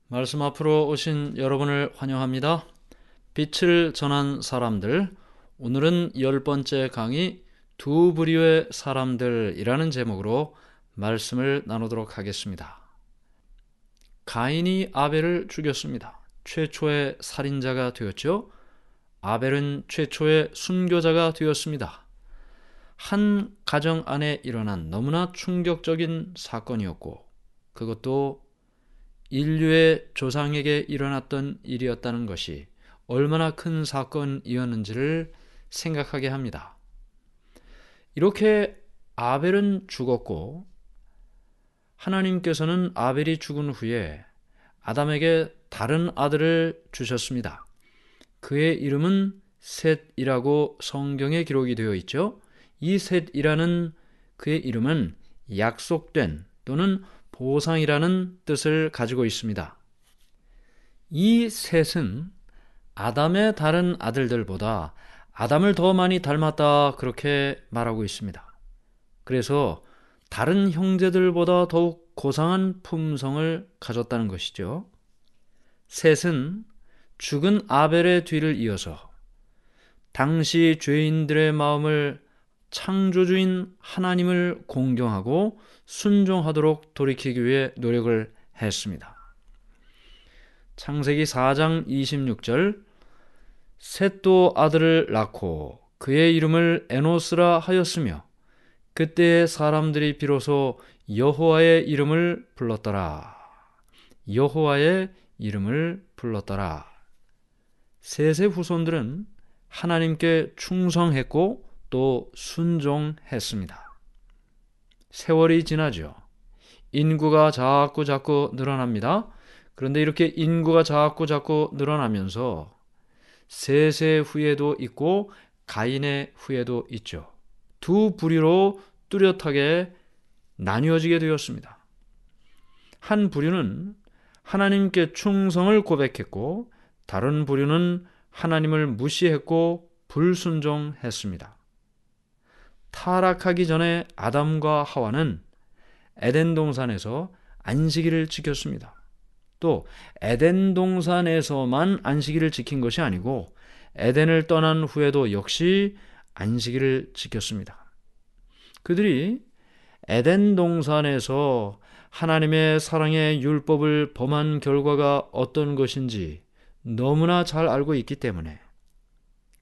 말씀 앞으로 오신 여러분을 환영합니다. 빛을 전한 사람들, 오늘은 10번째 강의 두 부류의 사람들이라는 제목으로 말씀을 나누도록 하겠습니다. 가인이 아벨을 죽였습니다. 최초의 살인자가 되었죠. 아벨은 최초의 순교자가 되었습니다. 한 가정 안에 일어난 너무나 충격적인 사건이었고, 그것도 인류의 조상에게 일어났던 일이었다는 것이 얼마나 큰 사건이었는지를 생각하게 합니다. 이렇게 아벨은 죽었고, 하나님께서는 아벨이 죽은 후에 아담에게 다른 아들을 주셨습니다. 그의 이름은 셋이라고 성경에 기록이 되어 있죠. 이 셋이라는 그의 이름은 약속된 또는 보상이라는 뜻을 가지고 있습니다. 이 셋은 아담의 다른 아들들보다 아담을 더 많이 닮았다, 그렇게 말하고 있습니다. 그래서 다른 형제들보다 더욱 고상한 품성을 가졌다는 것이죠. 셋은 죽은 아벨의 뒤를 이어서 당시 죄인들의 마음을 창조주인 하나님을 공경하고 순종하도록 돌이키기 위해 노력을 했습니다. 창세기 4장 26절, 셋도 아들을 낳고 그의 이름을 에노스라 하였으며 그때의 사람들이 비로소 여호와의 이름을 불렀더라. 여호와의 이름을 불렀더라. 셋의 후손들은 하나님께 충성했고 또 순종했습니다. 세월이 지나죠. 인구가 자꾸 늘어납니다. 그런데 이렇게 인구가 자꾸 늘어나면서 셋의 후예도 있고 가인의 후예도 있죠. 두 부류로 뚜렷하게 나뉘어지게 되었습니다. 한 부류는 하나님께 충성을 고백했고, 다른 부류는 하나님을 무시했고 불순종했습니다. 타락하기 전에 아담과 하와는 에덴 동산에서 안식일을 지켰습니다. 또 에덴 동산에서만 안식일을 지킨 것이 아니고 에덴을 떠난 후에도 역시 안식일을 지켰습니다. 그들이 에덴 동산에서 하나님의 사랑의 율법을 범한 결과가 어떤 것인지 너무나 잘 알고 있기 때문에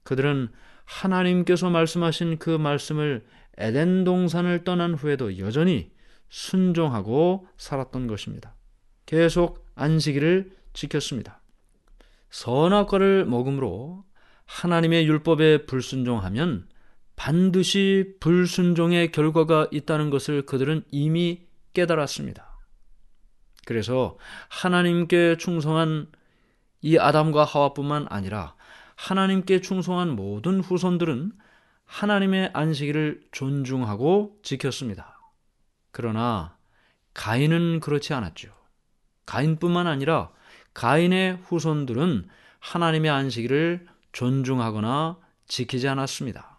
그들은 하나님께서 말씀하신 그 말씀을 에덴 동산을 떠난 후에도 여전히 순종하고 살았던 것입니다. 계속 안식일을 지켰습니다. 선악과를 먹음으로 하나님의 율법에 불순종하면 반드시 불순종의 결과가 있다는 것을 그들은 이미 깨달았습니다. 그래서 하나님께 충성한 이 아담과 하와뿐만 아니라 하나님께 충성한 모든 후손들은 하나님의 안식일을 존중하고 지켰습니다. 그러나 가인은 그렇지 않았죠. 가인뿐만 아니라 가인의 후손들은 하나님의 안식일을 존중하거나 지키지 않았습니다.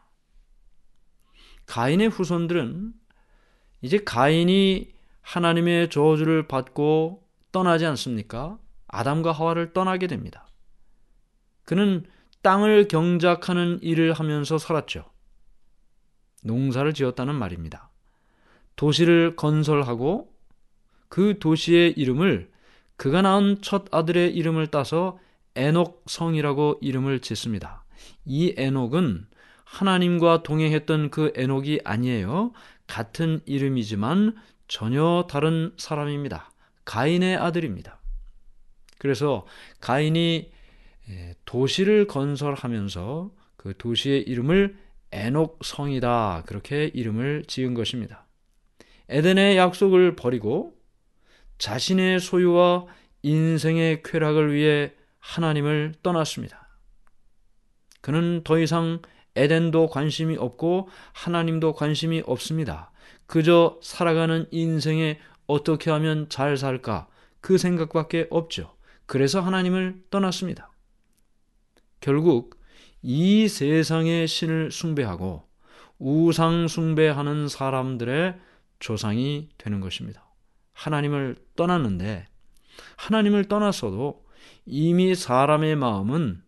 가인의 후손들은 이제 가인이 하나님의 저주를 받고 떠나지 않습니까? 아담과 하와를 떠나게 됩니다. 그는 땅을 경작하는 일을 하면서 살았죠. 농사를 지었다는 말입니다. 도시를 건설하고 그 도시의 이름을 그가 낳은 첫 아들의 이름을 따서 에녹성이라고 이름을 짓습니다. 이 에녹은 하나님과 동행했던 그 에녹이 아니에요. 같은 이름이지만 전혀 다른 사람입니다. 가인의 아들입니다. 그래서 가인이 도시를 건설하면서 그 도시의 이름을 에녹성이다, 그렇게 이름을 지은 것입니다. 에덴의 약속을 버리고 자신의 소유와 인생의 쾌락을 위해 하나님을 떠났습니다. 그는 더 이상 에덴도 관심이 없고 하나님도 관심이 없습니다. 그저 살아가는 인생에 어떻게 하면 잘 살까, 그 생각밖에 없죠. 그래서 하나님을 떠났습니다. 결국 이 세상의 신을 숭배하고 우상 숭배하는 사람들의 조상이 되는 것입니다. 하나님을 떠났는데 하나님을 떠났어도 이미 사람의 마음은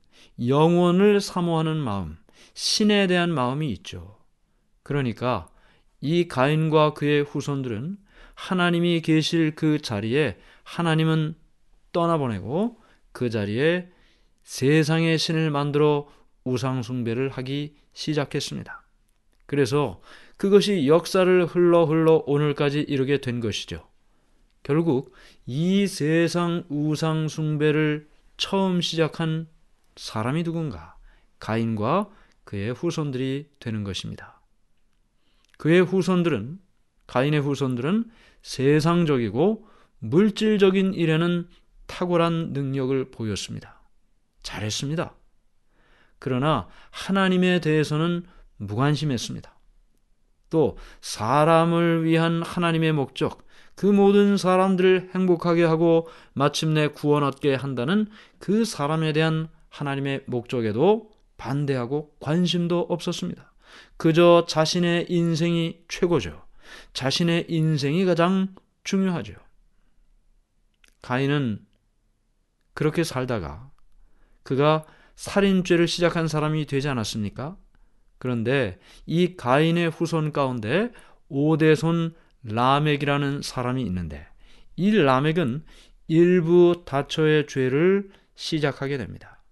영원을 사모하는 마음, 신에 대한 마음이 있죠. 그러니까 이 가인과 그의 후손들은 하나님이 계실 그 자리에 하나님은 떠나보내고 그 자리에 세상의 신을 만들어 우상 숭배를 하기 시작했습니다. 그래서 그것이 역사를 흘러 오늘까지 이르게 된 것이죠. 결국 이 세상 우상 숭배를 처음 시작한 사람이 누군가? 가인과 그의 후손들이 되는 것입니다. 가인의 후손들은 세상적이고 물질적인 일에는 탁월한 능력을 보였습니다. 잘했습니다. 그러나 하나님에 대해서는 무관심했습니다. 또 사람을 위한 하나님의 목적, 그 모든 사람들을 행복하게 하고 마침내 구원 얻게 한다는 그 사람에 대한 하나님의 목적에도 반대하고 관심도 없었습니다. 그저 자신의 인생이 최고죠. 자신의 인생이 가장 중요하죠. 가인은 그렇게 살다가 그가 살인죄를 시작한 사람이 되지 않았습니까? 그런데 이 가인의 후손 가운데 오대손 라멕이라는 사람이 있는데 이 라멕은 일부 다처의 죄를 시작하게 됩니다.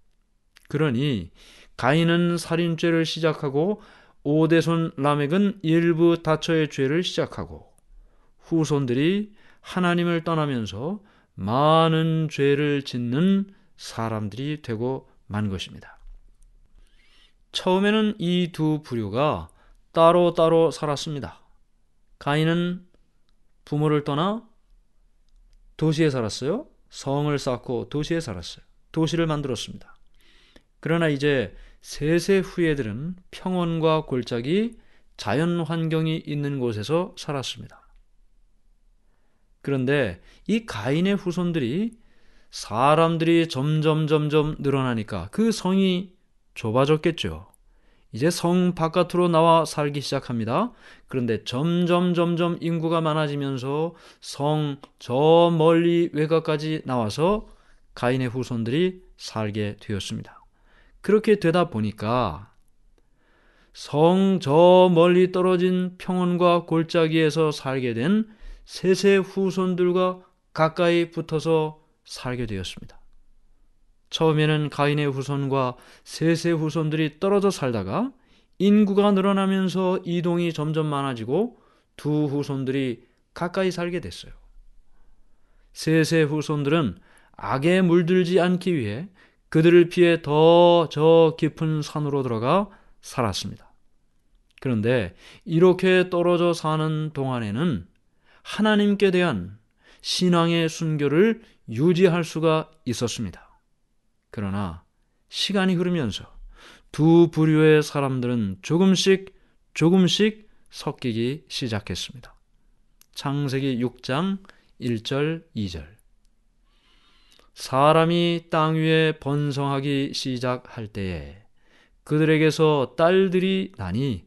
그러니 가인은 살인죄를 시작하고 오대손 라멕은 일부 다처의 죄를 시작하고 후손들이 하나님을 떠나면서 많은 죄를 짓는 사람들이 되고 만 것입니다. 처음에는 이 두 부류가 따로따로 살았습니다. 가인은 부모를 떠나 도시에 살았어요. 성을 쌓고 도시에 살았어요. 도시를 만들었습니다. 그러나 이제 세세 후예들은 평원과 골짜기, 자연 환경이 있는 곳에서 살았습니다. 그런데 이 가인의 후손들이 사람들이 점점 늘어나니까 그 성이 좁아졌겠죠. 이제 성 바깥으로 나와 살기 시작합니다. 그런데 점점 인구가 많아지면서 성 저 멀리 외곽까지 나와서 가인의 후손들이 살게 되었습니다. 그렇게 되다 보니까 성 저 멀리 떨어진 평원과 골짜기에서 살게 된 세세 후손들과 가까이 붙어서 살게 되었습니다. 처음에는 가인의 후손과 세세 후손들이 떨어져 살다가 인구가 늘어나면서 이동이 점점 많아지고 두 후손들이 가까이 살게 됐어요. 세세 후손들은 악에 물들지 않기 위해 그들을 피해 더 저 깊은 산으로 들어가 살았습니다. 그런데 이렇게 떨어져 사는 동안에는 하나님께 대한 신앙의 순교를 유지할 수가 있었습니다. 그러나 시간이 흐르면서 두 부류의 사람들은 조금씩 섞이기 시작했습니다. 창세기 6장 1절 2절 사람이 땅 위에 번성하기 시작할 때에 그들에게서 딸들이 나니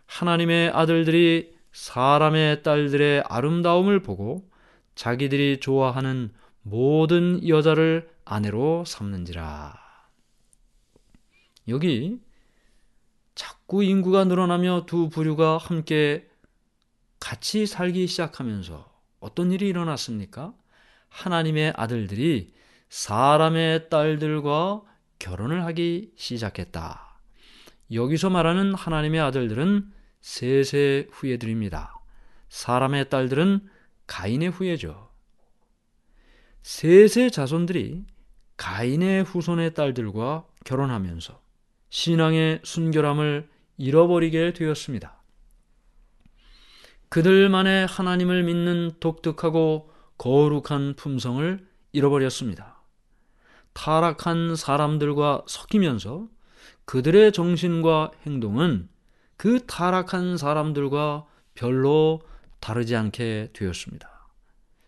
하나님의 아들들이 사람의 딸들의 아름다움을 보고 자기들이 좋아하는 모든 여자를 아내로 삼는지라. 여기 자꾸 인구가 늘어나며 두 부류가 함께 같이 살기 시작하면서 어떤 일이 일어났습니까? 하나님의 아들들이 사람의 딸들과 결혼을 하기 시작했다. 여기서 말하는 하나님의 아들들은 세세 후예들입니다. 사람의 딸들은 가인의 후예죠. 세세 자손들이 가인의 후손의 딸들과 결혼하면서 신앙의 순결함을 잃어버리게 되었습니다. 그들만의 하나님을 믿는 독특하고 거룩한 품성을 잃어버렸습니다. 타락한 사람들과 섞이면서 그들의 정신과 행동은 그 타락한 사람들과 별로 다르지 않게 되었습니다.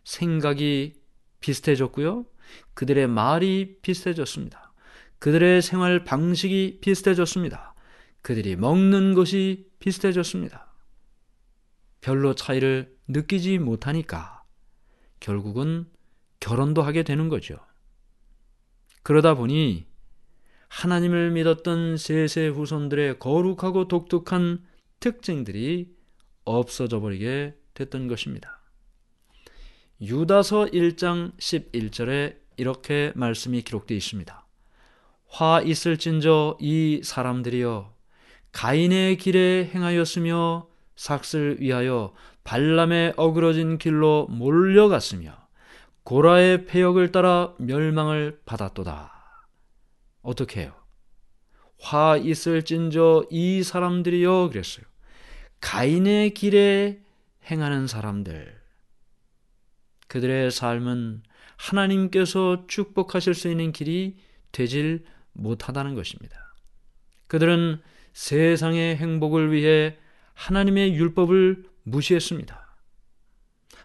생각이 비슷해졌고요. 그들의 말이 비슷해졌습니다. 그들의 생활 방식이 비슷해졌습니다. 그들이 먹는 것이 비슷해졌습니다. 별로 차이를 느끼지 못하니까 결국은 결혼도 하게 되는 거죠. 그러다 보니 하나님을 믿었던 셋의 후손들의 거룩하고 독특한 특징들이 없어져 버리게 됐던 것입니다. 유다서 1장 11절에 이렇게 말씀이 기록되어 있습니다. 화 있을진저 이 사람들이여 가인의 길에 행하였으며 삭슬 위하여 발람의 어그러진 길로 몰려갔으며 고라의 패역을 따라 멸망을 받았도다. 어떻게 해요? 화 있을진저 이 사람들이여 그랬어요. 가인의 길에 행하는 사람들, 그들의 삶은 하나님께서 축복하실 수 있는 길이 되질 못하다는 것입니다. 그들은 세상의 행복을 위해 하나님의 율법을 무시했습니다.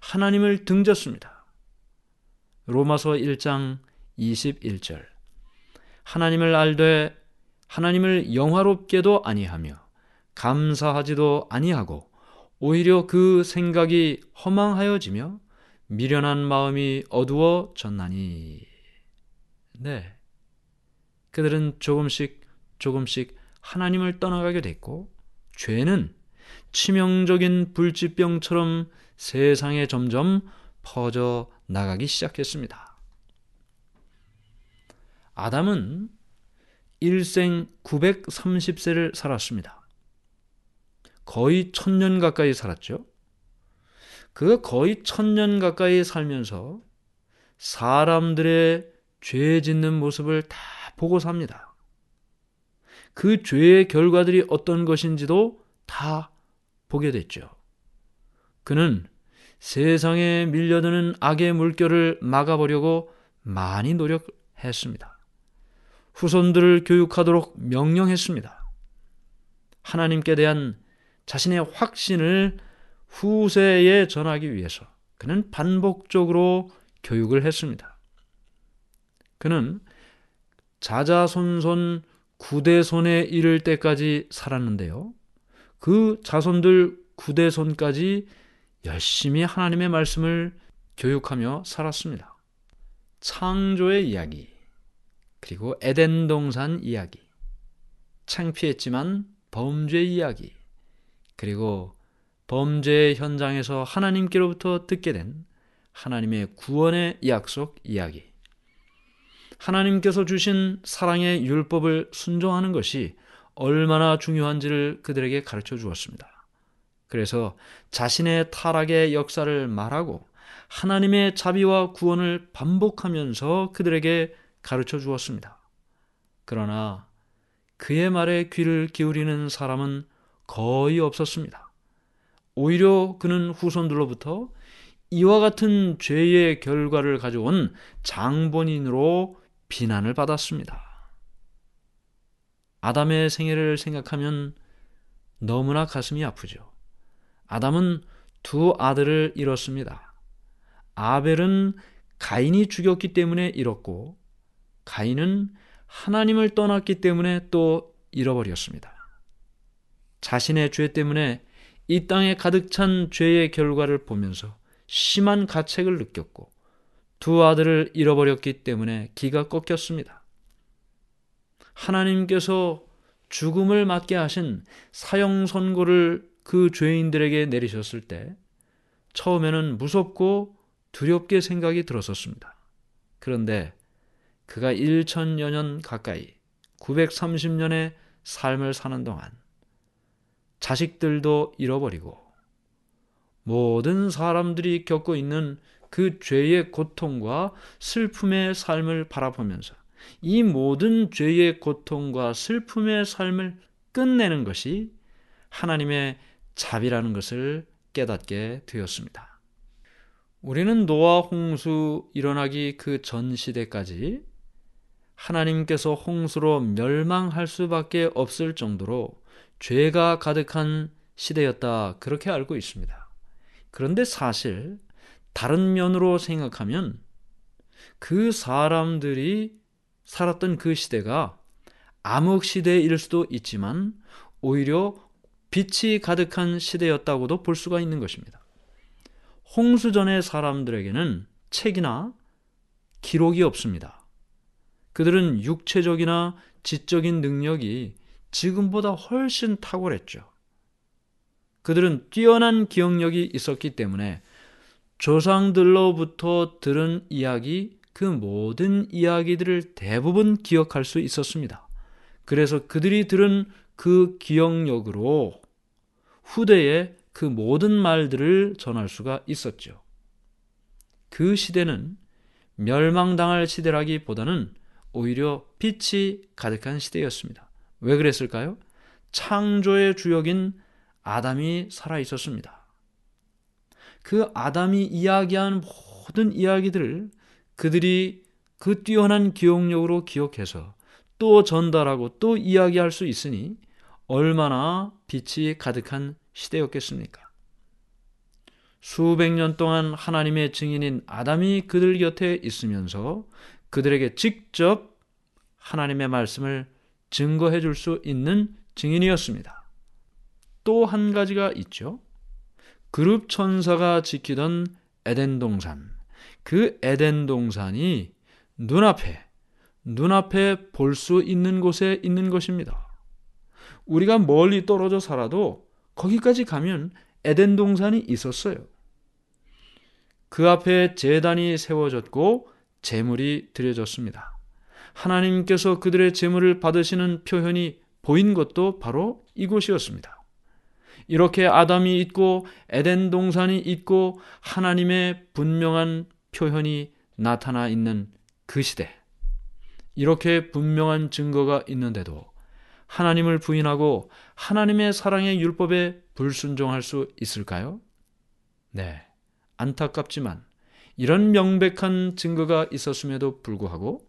하나님을 등졌습니다. 로마서 1장 21절 하나님을 알되 하나님을 영화롭게도 아니하며 감사하지도 아니하고 오히려 그 생각이 허망하여지며 미련한 마음이 어두워졌나니. 네, 그들은 조금씩 하나님을 떠나가게 됐고 죄는 치명적인 불치병처럼 세상에 점점 퍼져 나가기 시작했습니다. 아담은 일생 930세를 살았습니다. 거의 1000년 가까이 살았죠. 그가 거의 1000년 가까이 살면서 사람들의 죄 짓는 모습을 다 보고 삽니다. 그 죄의 결과들이 어떤 것인지도 다 보게 됐죠. 그는 세상에 밀려드는 악의 물결을 막아보려고 많이 노력했습니다. 후손들을 교육하도록 명령했습니다. 하나님께 대한 자신의 확신을 후세에 전하기 위해서 그는 반복적으로 교육을 했습니다. 그는 자자손손 9대손에 이를 때까지 살았는데요. 그 자손들 9대손까지 열심히 하나님의 말씀을 교육하며 살았습니다. 창조의 이야기, 그리고 에덴 동산 이야기, 창피했지만 범죄 이야기, 그리고 범죄의 현장에서 하나님께로부터 듣게 된 하나님의 구원의 약속 이야기. 하나님께서 주신 사랑의 율법을 순종하는 것이 얼마나 중요한지를 그들에게 가르쳐 주었습니다. 그래서 자신의 타락의 역사를 말하고 하나님의 자비와 구원을 반복하면서 그들에게 가르쳐 주었습니다. 그러나 그의 말에 귀를 기울이는 사람은 거의 없었습니다. 오히려 그는 후손들로부터 이와 같은 죄의 결과를 가져온 장본인으로 비난을 받았습니다. 아담의 생애를 생각하면 너무나 가슴이 아프죠. 아담은 두 아들을 잃었습니다. 아벨은 가인이 죽였기 때문에 잃었고, 가인은 하나님을 떠났기 때문에 또 잃어버렸습니다. 자신의 죄 때문에 이 땅에 가득 찬 죄의 결과를 보면서 심한 가책을 느꼈고 두 아들을 잃어버렸기 때문에 기가 꺾였습니다. 하나님께서 죽음을 맞게 하신 사형 선고를 그 죄인들에게 내리셨을 때 처음에는 무섭고 두렵게 생각이 들었었습니다. 그런데 그가 1000여 년 가까이 930년의 삶을 사는 동안 자식들도 잃어버리고 모든 사람들이 겪고 있는 그 죄의 고통과 슬픔의 삶을 바라보면서 이 모든 죄의 고통과 슬픔의 삶을 끝내는 것이 하나님의 자비라는 것을 깨닫게 되었습니다. 우리는 노아 홍수 일어나기 그 전 시대까지 하나님께서 홍수로 멸망할 수밖에 없을 정도로 죄가 가득한 시대였다, 그렇게 알고 있습니다. 그런데 사실 다른 면으로 생각하면 그 사람들이 살았던 그 시대가 암흑 시대일 수도 있지만 오히려 빛이 가득한 시대였다고도 볼 수가 있는 것입니다. 홍수 전의 사람들에게는 책이나 기록이 없습니다. 그들은 육체적이나 지적인 능력이 지금보다 훨씬 탁월했죠. 그들은 뛰어난 기억력이 있었기 때문에 조상들로부터 들은 이야기, 그 모든 이야기들을 대부분 기억할 수 있었습니다. 그래서 그들이 들은 그 기억력으로 후대에 그 모든 말들을 전할 수가 있었죠. 그 시대는 멸망당할 시대라기보다는 오히려 빛이 가득한 시대였습니다. 왜 그랬을까요? 창조의 주역인 아담이 살아 있었습니다. 그 아담이 이야기한 모든 이야기들을 그들이 그 뛰어난 기억력으로 기억해서 또 전달하고 또 이야기할 수 있으니 얼마나 빛이 가득한 시대였겠습니까? 수백 년 동안 하나님의 증인인 아담이 그들 곁에 있으면서 그들에게 직접 하나님의 말씀을 증거해 줄 수 있는 증인이었습니다. 또 한 가지가 있죠. 그룹 천사가 지키던 에덴 동산, 그 에덴 동산이 눈앞에 볼 수 있는 곳에 있는 것입니다. 우리가 멀리 떨어져 살아도 거기까지 가면 에덴 동산이 있었어요. 그 앞에 제단이 세워졌고 제물이 드려졌습니다. 하나님께서 그들의 제물을 받으시는 표현이 보인 것도 바로 이곳이었습니다. 이렇게 아담이 있고 에덴 동산이 있고 하나님의 분명한 표현이 나타나 있는 그 시대, 이렇게 분명한 증거가 있는데도 하나님을 부인하고 하나님의 사랑의 율법에 불순종할 수 있을까요? 네, 안타깝지만 이런 명백한 증거가 있었음에도 불구하고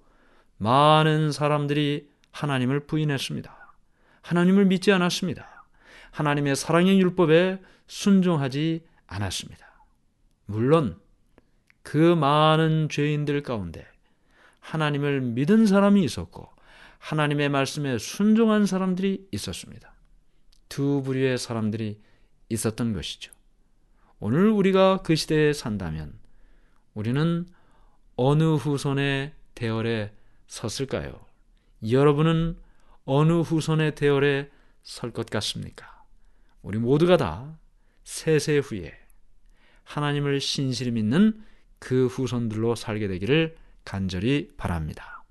많은 사람들이 하나님을 부인했습니다. 하나님을 믿지 않았습니다. 하나님의 사랑의 율법에 순종하지 않았습니다. 물론 그 많은 죄인들 가운데 하나님을 믿은 사람이 있었고 하나님의 말씀에 순종한 사람들이 있었습니다. 두 부류의 사람들이 있었던 것이죠. 오늘 우리가 그 시대에 산다면 우리는 어느 후손의 대열에 섰을까요? 여러분은 어느 후손의 대열에 설 것 같습니까? 우리 모두가 다 세세 후에 하나님을 신실히 믿는 그 후손들로 살게 되기를 간절히 바랍니다.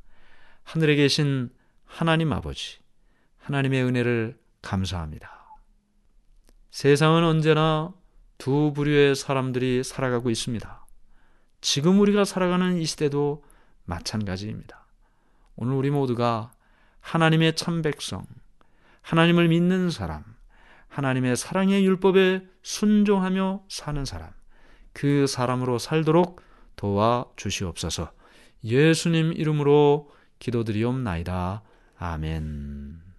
하늘에 계신 하나님 아버지, 하나님의 은혜를 감사합니다. 세상은 언제나 두 부류의 사람들이 살아가고 있습니다. 지금 우리가 살아가는 이 시대도 마찬가지입니다. 오늘 우리 모두가 하나님의 참 백성, 하나님을 믿는 사람, 하나님의 사랑의 율법에 순종하며 사는 사람, 그 사람으로 살도록 도와주시옵소서. 예수님 이름으로 기도드리옵나이다. 아멘.